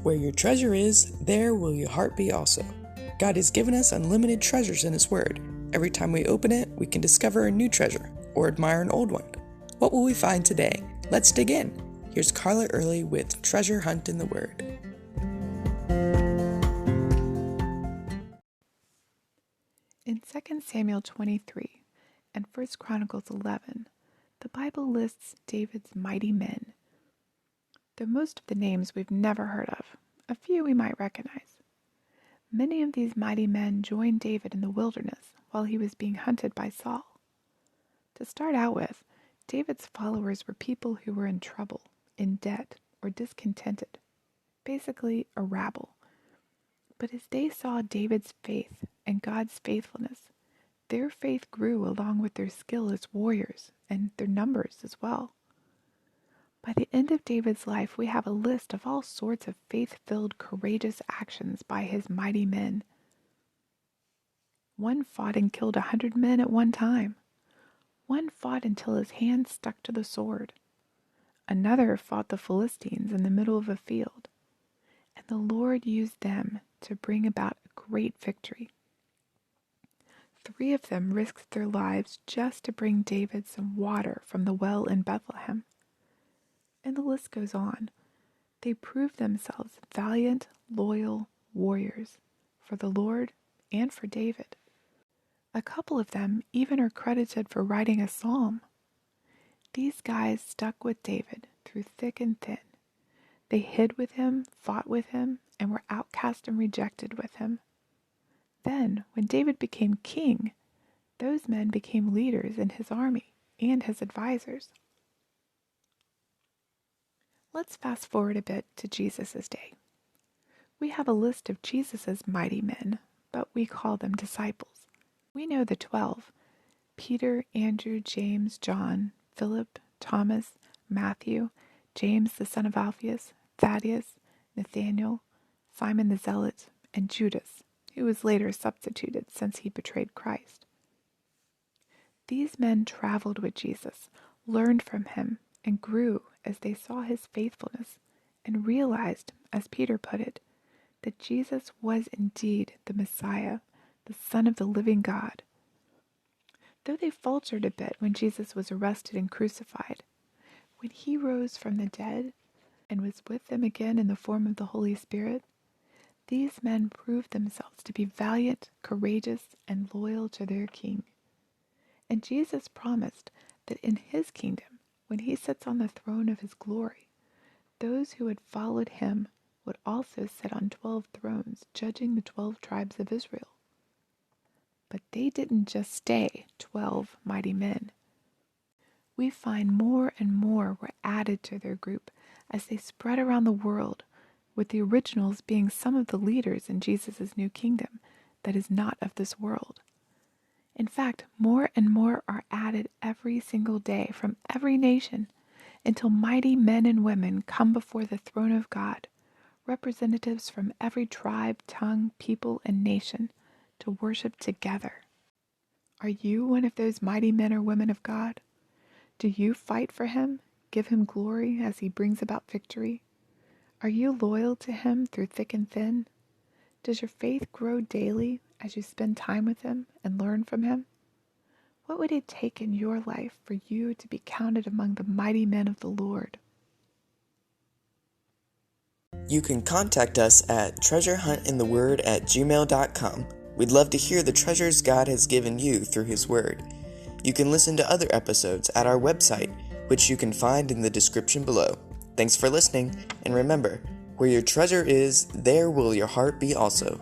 Where your treasure is, there will your heart be also. God has given us unlimited treasures in His Word. Every time we open it, we can discover a new treasure or admire an old one. What will we find today? Let's dig in. Here's Carla Early with Treasure Hunt in the Word. In 2 Samuel 23 and 1 Chronicles 11, the Bible lists David's mighty men. Though most of the names we've never heard of, a few we might recognize. Many of these mighty men joined David in the wilderness while he was being hunted by Saul. To start out with, David's followers were people who were in trouble, in debt, or discontented, basically a rabble. But as they saw David's faith and God's faithfulness, their faith grew along with their skill as warriors and their numbers as well. By the end of David's life, we have a list of all sorts of faith-filled, courageous actions by his mighty men. One fought and killed 100 men at one time. One fought until his hand stuck to the sword. Another fought the Philistines in the middle of a field. And the Lord used them to bring about a great victory. 3 of them risked their lives just to bring David some water from the well in Bethlehem. And the list goes on. They proved themselves valiant, loyal warriors for the Lord and for David. A couple of them even are credited for writing a psalm. These guys stuck with David through thick and thin. They hid with him, fought with him, and were outcast and rejected with him. Then, when David became king, those men became leaders in his army and his advisors. Let's fast forward a bit to Jesus' day. We have a list of Jesus' mighty men, but we call them disciples. We know the 12, Peter, Andrew, James, John, Philip, Thomas, Matthew, James the son of Alphaeus, Thaddeus, Nathanael, Simon the Zealot, and Judas, who was later substituted since he betrayed Christ. These men traveled with Jesus, learned from him, and grew as they saw his faithfulness and realized, as Peter put it, that Jesus was indeed the Messiah, the Son of the living God. Though they faltered a bit when Jesus was arrested and crucified, when he rose from the dead and was with them again in the form of the Holy Spirit, these men proved themselves to be valiant, courageous, and loyal to their King. And Jesus promised that in his kingdom, when he sits on the throne of his glory, those who had followed him would also sit on 12 thrones, judging the 12 tribes of Israel. But they didn't just stay 12 mighty men. We find more and more were added to their group as they spread around the world, with the originals being some of the leaders in Jesus' new kingdom that is not of this world. In fact, more and more are added every single day from every nation until mighty men and women come before the throne of God, representatives from every tribe, tongue, people, and nation, to worship together. Are you one of those mighty men or women of God? Do you fight for him, give him glory as he brings about victory? Are you loyal to him through thick and thin? Does your faith grow daily as you spend time with him and learn from him? What would it take in your life for you to be counted among the mighty men of the Lord? You can contact us at treasurehuntintheword@gmail.com. We'd love to hear the treasures God has given you through His Word. You can listen to other episodes at our website, which you can find in the description below. Thanks for listening, and remember, where your treasure is, there will your heart be also.